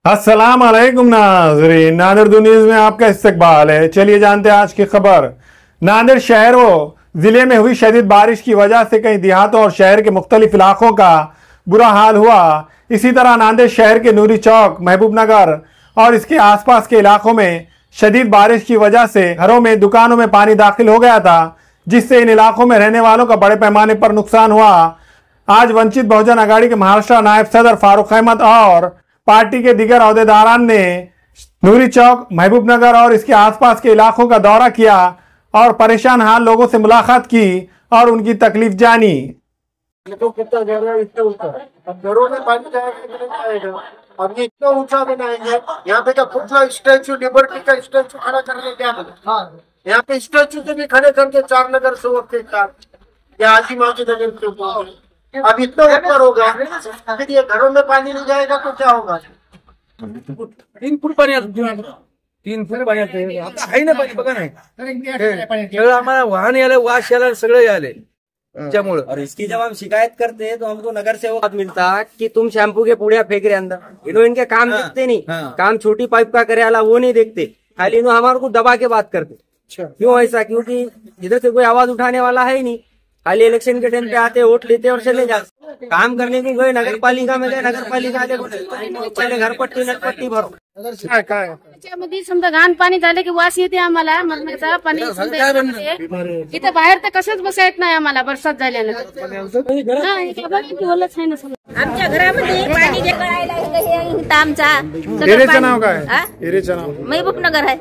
अस्सलाम अलैकुम नाज़रीन, नादिर न्यूज़ में आपका इस्तकबाल है। चलिए जानते हैं आज की खबर। नादिर शहर व ज़िले में हुई शदीद बारिश की वजह से कई देहातों और शहर के मुख्तलिफ इलाकों का बुरा हाल हुआ। इसी तरह नांदेड़ शहर के नूरी चौक, महबूब नगर और इसके आसपास के इलाकों में शदीद बारिश की वजह से घरों में, दुकानों में पानी दाखिल हो गया था, जिससे इन इलाकों में रहने वालों का बड़े पैमाने पर नुकसान हुआ। आज वंचित बहुजन आघाड़ी के महाराष्ट्र नायब सदर फारूक अहमद और पार्टी के दीगर अहदेदारान ने नूरी चौक, महबूब नगर और इसके आसपास के इलाकों का दौरा किया और परेशान हाल लोगों से मुलाकात की और उनकी तकलीफ जानी। तो कितना इतना ऊंचा है, अब घरों में पानी जाएगा कि नहीं जाएगा। अब ये इतना ऊंचा बनाएंगे, यहाँ पे का पुतला स्टैचू, लिबर्टी का स्टैचू खड़ा करने क्या हाँ, यहाँ पे स्टैचू से भी खड़े करके 4 नगर से या आजी माजी नगर के ऊपर। अब इतना ऊपर होगा, फिर ये घरों में पानी नहीं जाएगा तो क्या होगा। 3 फूट पाणी आता, 3 फूट पाणी आता आहे ना पाणी, बघा नाही सगळं आम्हाला वाहन यायला, वाश यायला, सगळं यायले त्यामुळे। और इसकी जब हम शिकायत करते हैं तो हमको नगर सेवक मिलता कि तुम शैम्पू के पुड़िया फेंक रहे अंदर। इन्हों इनके काम देखते नहीं, काम छोटी पाइप का करे वाला वो नहीं देखते, खाली इन्हों हमारे को दबा के बात करते। क्यों ऐसा? क्योंकि इधर से कोई आवाज उठाने वाला है ही नहीं, खाली इलेक्शन के टाइम पे आते, वोट लेते और चले जाते। काम करने को गए नगर पालिका में, गए नगर पालिका पहिले घरपट्टी नटपट्टी भरो। त्याच्यामध्ये समजा घाण पाणी झालं की वास येते आम्हाला मरणाचा पाणी। इथं बाहेर तर कसंच बसा येत नाही आम्हाला बरसात झाल्यानंतर। आमच्या घरामध्ये पाणी जे करायला इथं आमचा एरियाचं नाव काय? एरियाचं नाव महबूब नगर आहे।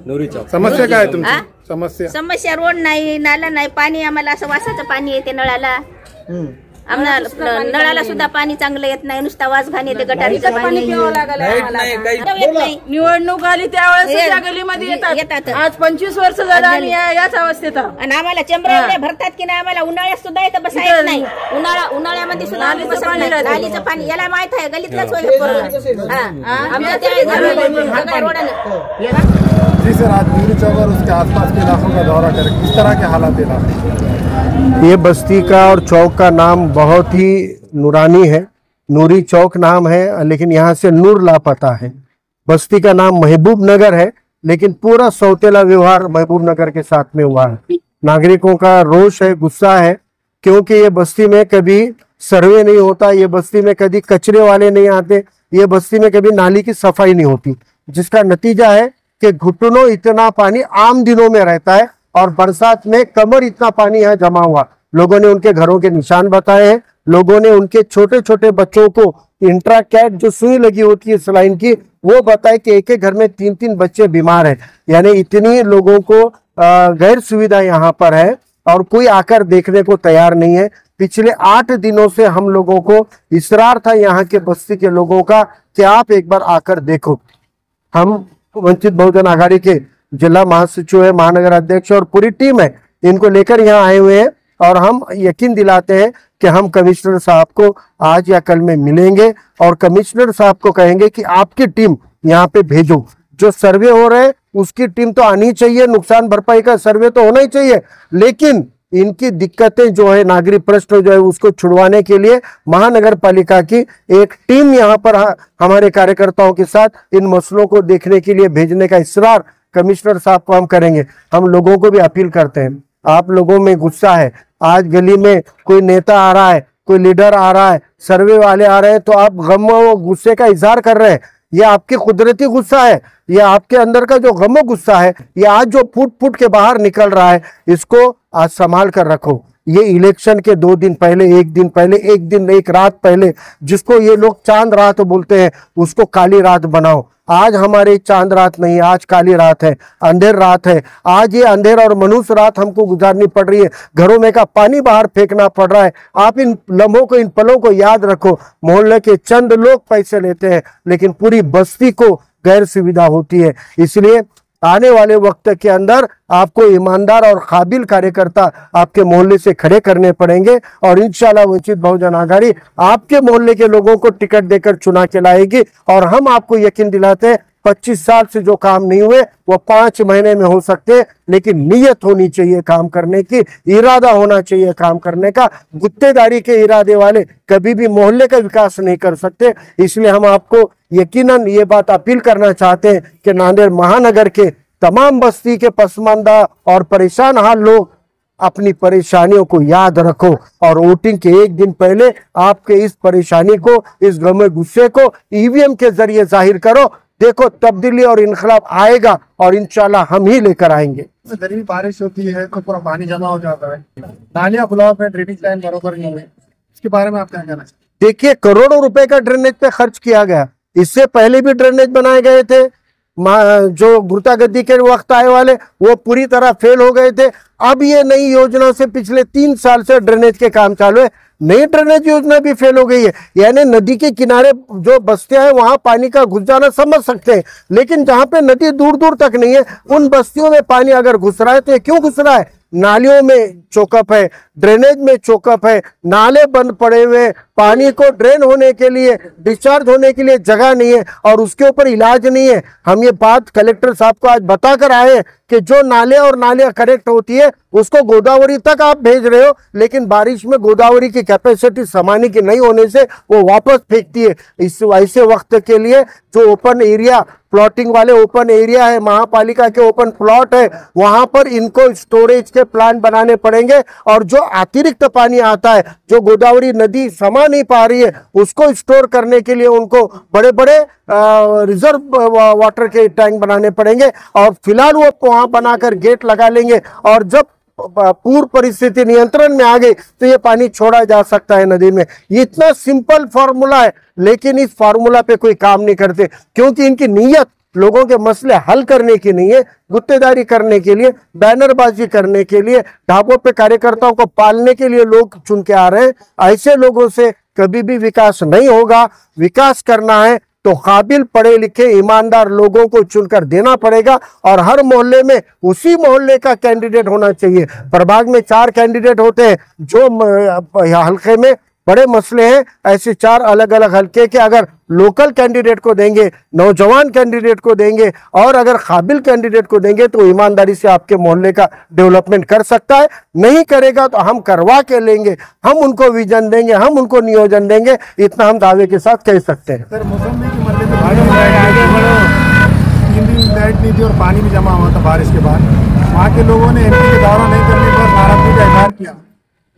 नूरी चौक। समस्या काय आहे तुमची? समस्या रोड नाही, नाला नाही, पाणी आम्हाला असं वासाचं पाणी येते नळाला। आम्हाला नळाला सुद्धा पाणी चांगलं येत नाही, नुसता वास घाण येते, गटारीचं पाणी येत नाही। निवडणूक आली त्यावेळेस त्या गलीमध्ये येतात। आज 25 वर्ष झालं आणि याच अवस्थेत, आणि आम्हाला चेंबर एवढे भरतात की नाही, आम्हाला उन्हाळ्यात सुद्धा इथं बसा येत नाही। उन्हाळ्यामध्ये सुद्धा नालीचं पाणी याला माहित आहे, गलीतलाच जी सर, आज नूरी चौक और उसके आसपास के इलाकों का दौरा करें, किस तरह के हालात है? ये बस्ती का और चौक का नाम बहुत ही नूरानी है। नूरी चौक नाम है, लेकिन यहाँ से नूर लापता है। बस्ती का नाम महबूब नगर है, लेकिन पूरा सौतेला व्यवहार महबूब नगर के साथ में हुआ है। नागरिकों का रोष है, गुस्सा है, क्योंकि ये बस्ती में कभी सर्वे नहीं होता, ये बस्ती में कभी कचरे वाले नहीं आते, ये बस्ती में कभी नाली की सफाई नहीं होती, जिसका नतीजा है कि घुटनों इतना पानी आम दिनों में रहता है और बरसात में कमर इतना पानी यहाँ जमा हुआ। लोगों ने उनके घरों के निशान बताए हैं, लोगों ने उनके छोटे छोटे बच्चों को इंट्राकैट जो सुई लगी होती है सलाइन की, वो बताए कि एक एक घर में 3-3 बच्चे बीमार हैं। यानी इतनी लोगों को गैर सुविधा यहाँ पर है और कोई आकर देखने को तैयार नहीं है। पिछले 8 दिनों से हम लोगों को इसरार था यहाँ के बस्ती के लोगों का कि आप एक बार आकर देखो। हम वंचित बहुजन आघाड़ी के जिला महासचिव है, महानगर अध्यक्ष और पूरी टीम है, इनको लेकर यहाँ आए हुए हैं और हम यकीन दिलाते हैं कि हम कमिश्नर साहब को आज या कल में मिलेंगे और कमिश्नर साहब को कहेंगे कि आपकी टीम यहाँ पे भेजो। जो सर्वे हो रहे हैं उसकी टीम तो आनी चाहिए, नुकसान भरपाई का सर्वे तो होना ही चाहिए, लेकिन इनकी दिक्कतें जो है, नागरिक प्रश्न जो है, उसको छुड़वाने के लिए महानगर पालिका की एक टीम यहाँ पर हमारे कार्यकर्ताओं के साथ इन मसलों को देखने के लिए भेजने का इसरार कमिश्नर साहब को हम करेंगे। हम लोगों को भी अपील करते हैं, आप लोगों में गुस्सा है, आज गली में कोई नेता आ रहा है, कोई लीडर आ रहा है, सर्वे वाले आ रहे हैं, तो आप गम व गुस्से का इजहार कर रहे हैं। ये आपकी कुदरती गुस्सा है, ये आपके अंदर का जो गम गुस्सा है, ये आज जो फूट फूट के बाहर निकल रहा है, इसको आज संभाल कर रखो। ये इलेक्शन के 2 दिन पहले, 1 दिन पहले, 1 दिन एक रात पहले, जिसको ये लोग चांद रात बोलते हैं, उसको काली रात बनाओ। आज हमारे चांद रात नहीं, आज काली रात है, अंधेर रात है। आज ये अंधेर और मनुष्य रात हमको गुजारनी पड़ रही है, घरों में का पानी बाहर फेंकना पड़ रहा है। आप इन लम्हों को, इन पलों को याद रखो। मोहल्ले के चंद लोग पैसे लेते हैं, लेकिन पूरी बस्ती को गैर सुविधा होती है। इसलिए आने वाले वक्त के अंदर आपको ईमानदार और काबिल कार्यकर्ता आपके मोहल्ले से खड़े करने पड़ेंगे और इंशाल्लाह वंचित बहुजन आघाड़ी आपके मोहल्ले के लोगों को टिकट देकर चुना के लाएगी। और हम आपको यकीन दिलाते हैं 25 साल से जो काम नहीं हुए वो 5 महीने में हो सकते हैं, लेकिन नीयत होनी चाहिए काम करने की, इरादा होना चाहिए काम करने का। गुत्तेदारी के इरादे वाले कभी भी मोहल्ले का विकास नहीं कर सकते। इसलिए हम आपको यकीनन ये बात अपील करना चाहते हैं कि नांदेड़ महानगर के तमाम बस्ती के पसमानदा और परेशान हाल लोग अपनी परेशानियों को याद रखो और वोटिंग के एक दिन पहले आपके इस परेशानी को, इस गमे गुस्से को ईवीएम के जरिए जाहिर करो। देखो तब्दीली और इनकलाब आएगा और इंशाल्लाह हम ही लेकर आएंगे। गरीबी बारिश होती है तो पूरा पानी जमा हो जाता है, नालियां ब्लॉक में, ड्रेनेज लाइन बराबर नहीं है, इसके बारे में आप क्या कहना चाहते हैं? देखिए करोड़ों रुपए का ड्रेनेज पे खर्च किया गया, इससे पहले भी ड्रेनेज बनाए गए थे। जो गुर्तागद्दी के वक्त आए वाले वो पूरी तरह फेल हो गए थे। अब ये नई योजना से पिछले 3 साल से ड्रेनेज के काम चालू है, नई ड्रेनेज योजना भी फेल हो गई है। यानी नदी के किनारे जो बस्तियां हैं वहां पानी का घुस जाना समझ सकते हैं, लेकिन जहां पे नदी दूर दूर तक नहीं है उन बस्तियों में पानी अगर घुस रहा है तो ये क्यों घुस रहा है? नालियों में चोकअप है, ड्रेनेज में चोकअप है, नाले बंद पड़े हुए, पानी को ड्रेन होने के लिए, डिस्चार्ज होने के लिए जगह नहीं है और उसके ऊपर इलाज नहीं है। हम ये बात कलेक्टर साहब को आज बताकर आए कि जो नाले और नालियां करेक्ट होती है उसको गोदावरी तक आप भेज रहे हो, लेकिन बारिश में गोदावरी की कैपेसिटी समाने की नहीं होने से वो वापस फेंकती है। इस ऐसे वक्त के लिए जो ओपन एरिया, प्लॉटिंग वाले ओपन एरिया है, महापालिका के ओपन प्लॉट है, वहां पर इनको स्टोरेज के प्लांट बनाने पड़ेंगे और जो अतिरिक्त पानी आता है, जो गोदावरी नदी समा नहीं पा रही है, उसको स्टोर करने के लिए उनको बड़े बड़े रिजर्व वाटर के टैंक बनाने पड़ेंगे और फिलहाल वो वहां बनाकर गेट लगा लेंगे और जब पूर्व परिस्थिति नियंत्रण में आ गई तो ये पानी छोड़ा जा सकता है नदी में। ये इतना सिंपल फॉर्मूला है, लेकिन इस फॉर्मूला पे कोई काम नहीं करते क्योंकि इनकी नीयत लोगों के मसले हल करने की नहीं है, गुत्तेदारी करने के लिए, बैनरबाजी करने के लिए, ढाबों पे कार्यकर्ताओं को पालने के लिए लोग चुन के आ रहे हैं। ऐसे लोगों से कभी भी विकास नहीं होगा। विकास करना है तो काबिल, पढ़े लिखे, ईमानदार लोगों को चुनकर देना पड़ेगा और हर मोहल्ले में उसी मोहल्ले का कैंडिडेट होना चाहिए। प्रभाग में 4 कैंडिडेट होते हैं, जो हल्के में बड़े मसले हैं ऐसे 4 अलग अलग हल्के के अगर लोकल कैंडिडेट को देंगे, नौजवान कैंडिडेट को देंगे और अगर काबिल कैंडिडेट को देंगे तो ईमानदारी से आपके मोहल्ले का डेवलपमेंट कर सकता है। नहीं करेगा तो हम करवा के लेंगे, हम उनको विजन देंगे, हम उनको नियोजन देंगे, इतना हम दावे के साथ कह सकते हैं। सर, मौसम की मरने में 3 दिन लाइट नहीं थी और पानी भी जमा हुआ था बारिश के बाद। वहाँ के लोगों ने एमपी के दौरा नहीं करने पर नाराजगी का इजहार किया।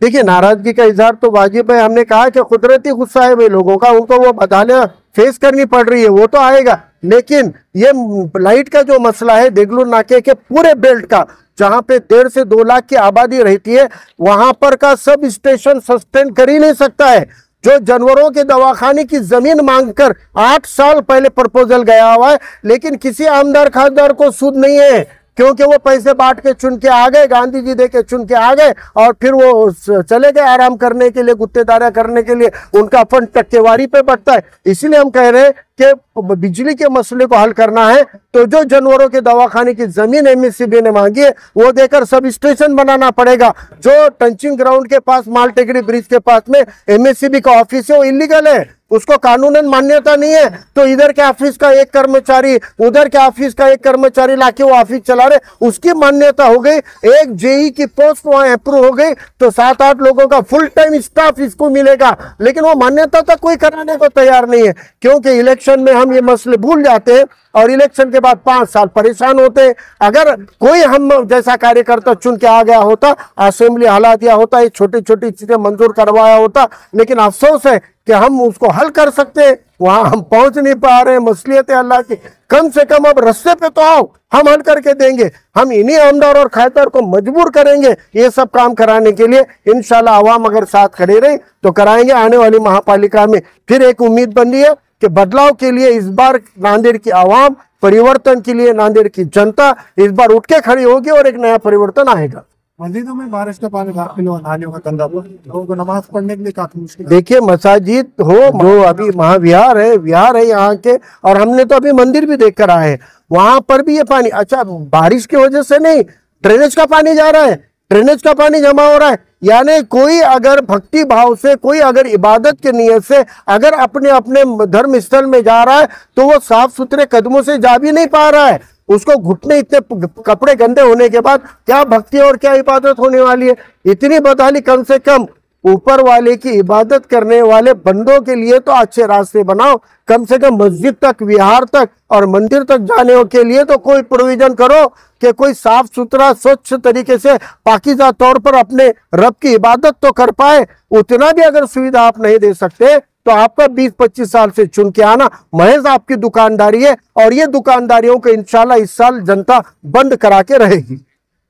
देखिए नाराजगी का इजहार तो वाजिब है। हमने कहा कि कुदरती गुस्सा है भाई लोगों का, उनको वो बदहालियां फेस करनी पड़ रही है, वो तो आएगा। लेकिन ये लाइट का जो मसला है देगलूर नाके के पूरे बेल्ट का, जहां पे 1.5 से 2 लाख की आबादी रहती है, वहां पर का सब स्टेशन सस्टेन कर ही नहीं सकता है। जो जानवरों के दवाखाने की जमीन मांगकर 8 साल पहले प्रपोजल गया हुआ है, लेकिन किसी आमदार खासदार को सूद नहीं है क्योंकि वो पैसे बांट के चुन के आ गए, गांधी जी दे के चुन के आ गए और फिर वो चले गए आराम करने के लिए, गुत्तेदारियां करने के लिए। उनका फंड टक्केवारी पे बढ़ता है। इसलिए हम कह रहे हैं कि बिजली के मसले को हल करना है तो जो जानवरों के दवाखाने की जमीन एमएससीबी ने मांगी है वो देकर सब स्टेशन बनाना पड़ेगा। जो टंचिंग ग्राउंड के पास, मालटेकरी ब्रिज के पास में एमएससीबी का ऑफिस है वो इलीगल है, उसको कानूनन मान्यता नहीं है। तो इधर के ऑफिस का एक कर्मचारी, उधर के ऑफिस का एक कर्मचारी लाके वो ऑफिस चला रहे, उसकी मान्यता हो गई, एक जेई की पोस्ट वहां अप्रूव हो गई तो 7-8 लोगों का फुल टाइम स्टाफ इसको मिलेगा। लेकिन वो मान्यता तक कोई कराने को तैयार नहीं है क्योंकि इलेक्शन में हम ये मसले भूल जाते हैं और इलेक्शन के बाद 5 साल परेशान होते हैं। अगर कोई हम जैसा कार्यकर्ता चुन के आ गया होता, असेंबली हला दिया होता, ये छोटी छोटी चीजें मंजूर करवाया होता, लेकिन अफसोस है कि हम उसको हल कर सकते हैं, वहां हम पहुंच नहीं पा रहे हैं। मसलियत है अल्लाह की, कम से कम अब रास्ते पे तो आओ, हम हल करके देंगे। हम इन्हीं आमदार और खासदार को मजबूर करेंगे ये सब काम कराने के लिए। इंशाल्लाह आवाम अगर साथ खड़े रहे तो कराएंगे। आने वाली महापालिका में फिर एक उम्मीद बनी है कि बदलाव के लिए इस बार नांदेड़ की आवाम, परिवर्तन के लिए नांदेड़ की जनता इस बार उठ के खड़ी होगी और एक नया परिवर्तन आएगा। मस्जिदों में बारिश का पानी दाखिल हुआ, नालियों का गंदा हुआ, लोगों को नमाज पढ़ने के लिए काफी मुश्किल। देखिए मसाजिद हो, जो अभी महाविहार है, विहार है यहाँ के, और हमने तो अभी मंदिर भी देख कर आए हैं, वहां पर भी ये पानी, अच्छा बारिश की वजह से नहीं, ड्रेनेज का पानी जा रहा है। ड्रेनेज का पानी जमा हो रहा है। यानी कोई अगर भक्ति भाव से, कोई अगर इबादत के नियत से अगर अपने अपने धर्म स्थल में जा रहा है तो वो साफ सुथरे कदमों से जा भी नहीं पा रहा है। उसको घुटने, इतने कपड़े गंदे होने के बाद क्या भक्ति और क्या इबादत होने वाली है। इतनी बदहाली कम से कम ऊपर वाले की इबादत करने वाले बंदों के लिए तो अच्छे रास्ते बनाओ, कम से कम मस्जिद तक, विहार तक और मंदिर तक जाने के लिए तो कोई प्रोविजन करो कि कोई साफ सुथरा स्वच्छ तरीके से पाकीज़ा तौर पर अपने रब की इबादत तो कर पाए। उतना भी अगर सुविधा आप नहीं दे सकते तो आपका 20-25 साल से चुन के आना महज आपकी दुकानदारी है, और ये दुकानदारियों को इंशाल्लाह इस साल जनता बंद करा के रहेगी।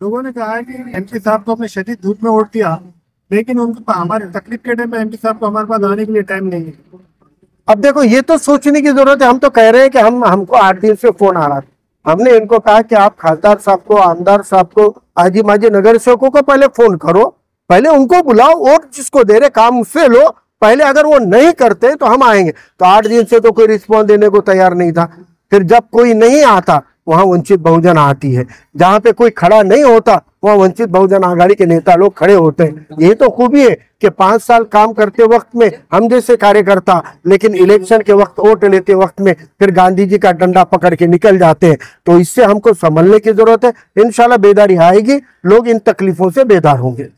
लोगों ने कहा है कि एमपी साहब को अपने शदीद धूप में वोट दिया, लेकिन उनको हमारे तकलीफ के टाइम पे एमपी साहब को हमारे पास आने के लिए टाइम नहीं है। अब देखो, ये तो सोचने की जरूरत है। हम तो कह रहे हैं कि हमको 8 दिन से फोन आ रहा था। हमने इनको कहा कि आप खासदार साहब को, आमदार साहब को, आजी माजी नगर सेवकों को पहले फोन करो, पहले उनको बुलाओ, वोट जिसको दे रहे काम उससे लो पहले। अगर वो नहीं करते तो हम आएंगे। तो 8 दिन से तो कोई रिस्पॉन्स देने को तैयार नहीं था। फिर जब कोई नहीं आता वहां वंचित बहुजन आती है, जहां पे कोई खड़ा नहीं होता वहां वंचित बहुजन आघाड़ी के नेता लोग खड़े होते हैं। ये तो खूबी है कि 5 साल काम करते वक्त में हम जैसे कार्यकर्ता, लेकिन इलेक्शन के वक्त, वोट लेते वक्त में फिर गांधी जी का डंडा पकड़ के निकल जाते हैं। तो इससे हमको संभलने की जरूरत है। इंशाल्लाह बेदारी आएगी, लोग इन तकलीफों से बेदार होंगे।